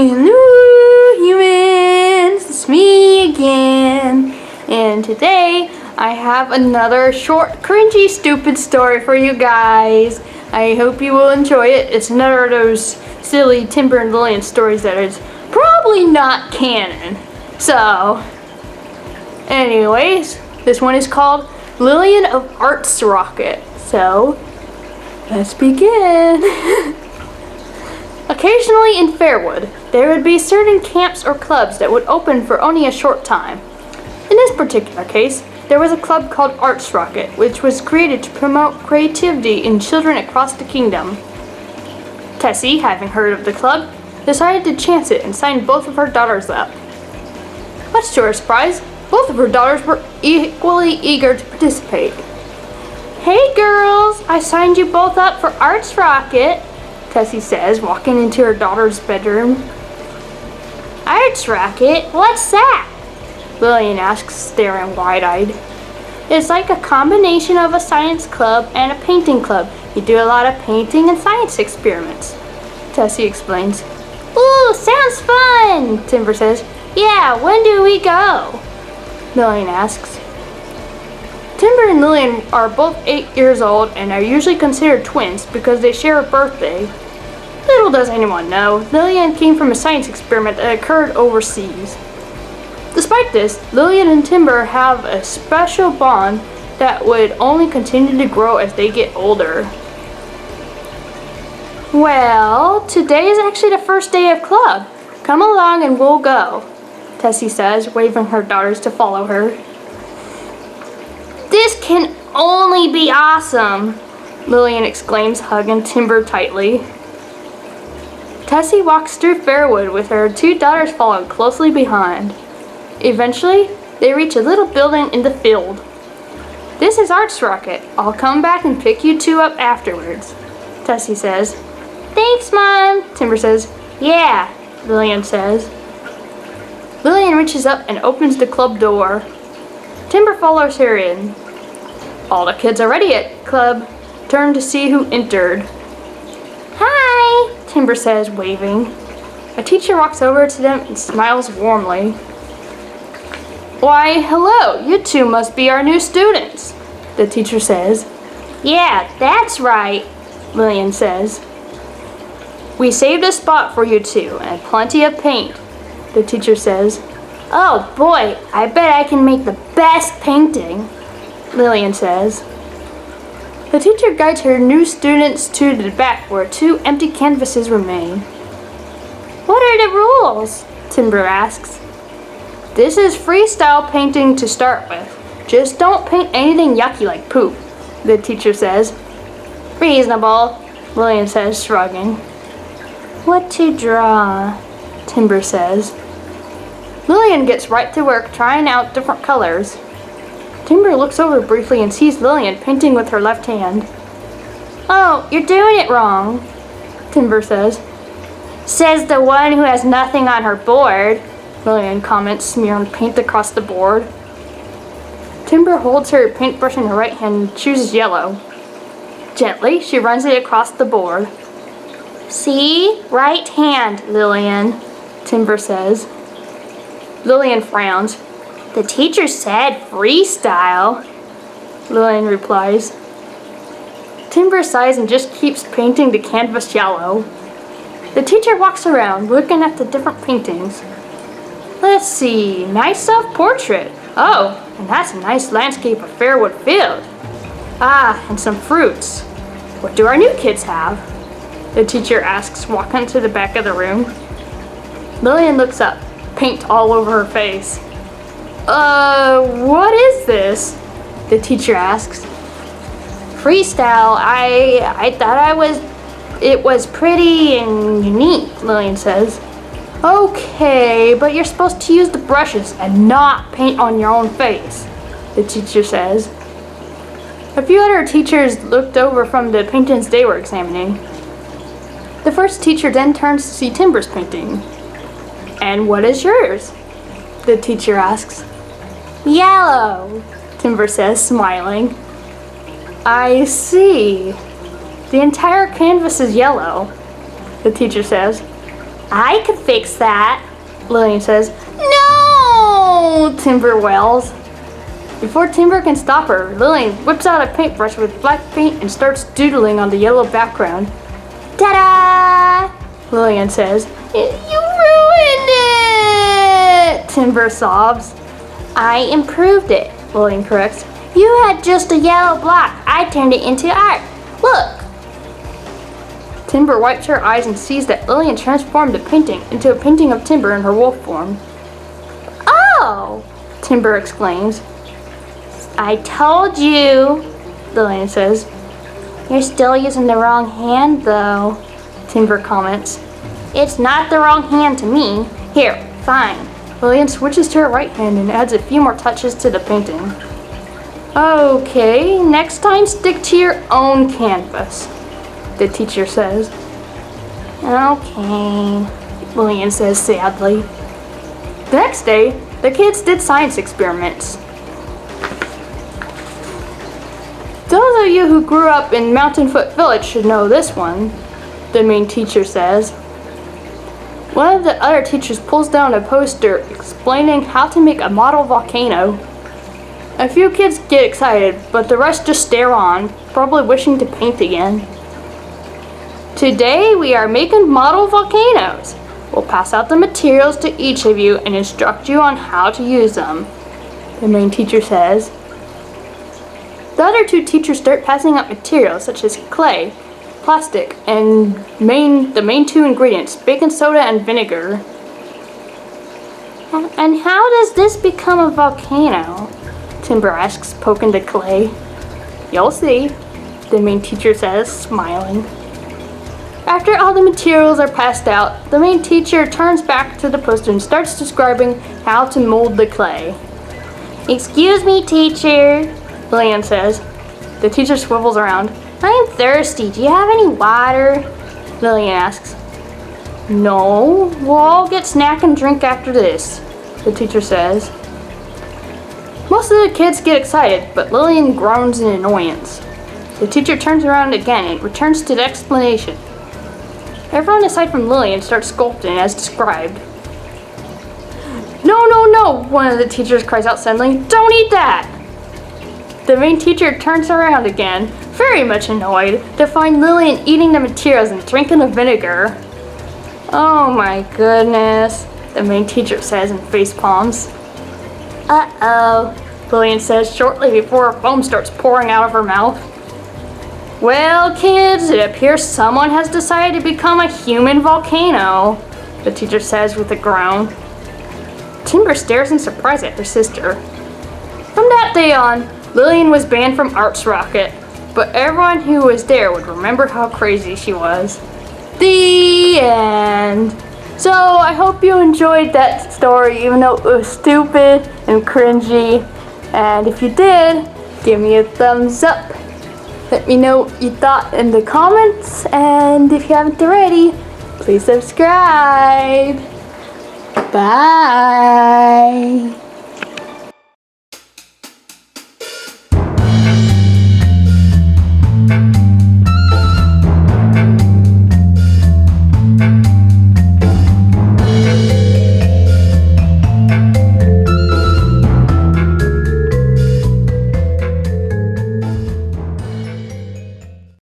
Hello humans, it's me again, and today I have another short, cringy, stupid story for you guys. I hope you will enjoy it. It's another of those silly Timber and Lillian stories that is probably not canon. So, anyways, this one is called Lillian of Arts Rocket. So, let's begin. Occasionally in Fairwood, there would be certain camps or clubs that would open for only a short time. In this particular case, there was a club called Arts Rocket, which was created to promote creativity in children across the kingdom. Tessie, having heard of the club, decided to chance it and signed both of her daughters up. Much to her surprise, both of her daughters were equally eager to participate. "Hey girls, I signed you both up for Arts Rocket," Tessie says, walking into her daughter's bedroom. "Arts Rocket? What's that?" Lillian asks, staring wide-eyed. "It's like a combination of a science club and a painting club. You do a lot of painting and science experiments," Tessie explains. "Ooh, sounds fun," Timber says. "Yeah, when do we go?" Lillian asks. Timber and Lillian are both 8 years old and are usually considered twins because they share a birthday. Little does anyone know, Lillian came from a science experiment that occurred overseas. Despite this, Lillian and Timber have a special bond that would only continue to grow as they get older. "Well, today is actually the first day of club. Come along and we'll go," Tessie says, waving her daughters to follow her. "This can only be awesome," Lillian exclaims, hugging Timber tightly. Tessie walks through Fairwood with her two daughters following closely behind. Eventually, they reach a little building in the field. "This is Arts Rocket. I'll come back and pick you two up afterwards," Tessie says. "Thanks, Mom," Timber says. "Yeah," Lillian says. Lillian reaches up and opens the club door. Timber follows her in. All the kids already at club turn to see who entered. "Hi," Timber says, waving. A teacher walks over to them and smiles warmly. "Why, hello, you two must be our new students," the teacher says. "Yeah, that's right," Lillian says. "We saved a spot for you two and plenty of paint," the teacher says. "Oh boy, I bet I can make the best painting," Lillian says. The teacher guides her new students to the back where two empty canvases remain. "What are the rules?" Timber asks. "This is freestyle painting to start with. Just don't paint anything yucky like poop," the teacher says. "Reasonable," Lillian says, shrugging. "What to draw?" Timber says. Lillian gets right to work trying out different colors. Timber looks over briefly and sees Lillian painting with her left hand. "Oh, you're doing it wrong," Timber says. "Says the one who has nothing on her board," Lillian comments, smearing paint across the board. Timber holds her paintbrush in her right hand and chooses yellow. Gently, she runs it across the board. "See? Right hand, Lillian," Timber says. Lillian frowns. "The teacher said freestyle," Lillian replies. Timber sighs and just keeps painting the canvas yellow. The teacher walks around, looking at the different paintings. "Let's see, nice self-portrait. Oh, and that's a nice landscape of Fairwood Field. Ah, and some fruits. What do our new kids have?" the teacher asks, walking to the back of the room. Lillian looks up, paint all over her face. What is this?" the teacher asks. "Freestyle, I thought it was pretty and unique," Lillian says. "Okay, but you're supposed to use the brushes and not paint on your own face," the teacher says. A few other teachers looked over from the paintings they were examining. The first teacher then turns to see Timber's painting. "And what is yours?" the teacher asks. "Yellow," Timber says, smiling. "I see. The entire canvas is yellow," the teacher says. I could fix that, Lillian says. No! Timber wails. Before Timber can stop her, Lillian whips out a paintbrush with black paint and starts doodling on the yellow background. Ta-da! Lillian says. You ruined it! Timber sobs. I improved it, Lillian corrects. You had just a yellow block. I turned it into art. Look! Timber wipes her eyes and sees that Lillian transformed the painting into a painting of Timber in her wolf form. Oh! Timber exclaims. I told you, Lillian says. You're still using the wrong hand, though, Timber comments. It's not the wrong hand to me. Here, fine. Lillian switches to her right hand and adds a few more touches to the painting. Okay, next time stick to your own canvas, the teacher says. Okay, Lillian says sadly. The next day, the kids did science experiments. Those of you who grew up in Mountain Foot Village should know this one, the main teacher says. One of the other teachers pulls down a poster explaining how to make a model volcano. A few kids get excited, but the rest just stare on, probably wishing to paint again. Today we are making model volcanoes. We'll pass out the materials to each of you and instruct you on how to use them, the main teacher says. The other two teachers start passing out materials such as clay, plastic, and the main two ingredients, baking soda and vinegar. And how does this become a volcano? Timber asks, poking the clay. You'll see, the main teacher says, smiling. After all the materials are passed out, the main teacher turns back to the poster and starts describing how to mold the clay. Excuse me, teacher, Lillian says. The teacher swivels around. I'm thirsty. Do you have any water? Lillian asks. No, we'll all get snack and drink after this, the teacher says. Most of the kids get excited, but Lillian groans in annoyance. The teacher turns around again and returns to the explanation. Everyone aside from Lillian starts sculpting as described. No, no, no, one of the teachers cries out suddenly. Don't eat that! The main teacher turns around again, very much annoyed, to find Lillian eating the materials and drinking the vinegar. Oh my goodness, the main teacher says and face palms. Uh-oh, Lillian says shortly before foam starts pouring out of her mouth. Well, kids, it appears someone has decided to become a human volcano, the teacher says with a groan. Timber stares in surprise at her sister. From that day on, Lillian was banned from Arts Rocket, but everyone who was there would remember how crazy she was. The end. So I hope you enjoyed that story, even though it was stupid and cringy. And if you did, give me a thumbs up. Let me know what you thought in the comments, and if you haven't already, please subscribe. Bye.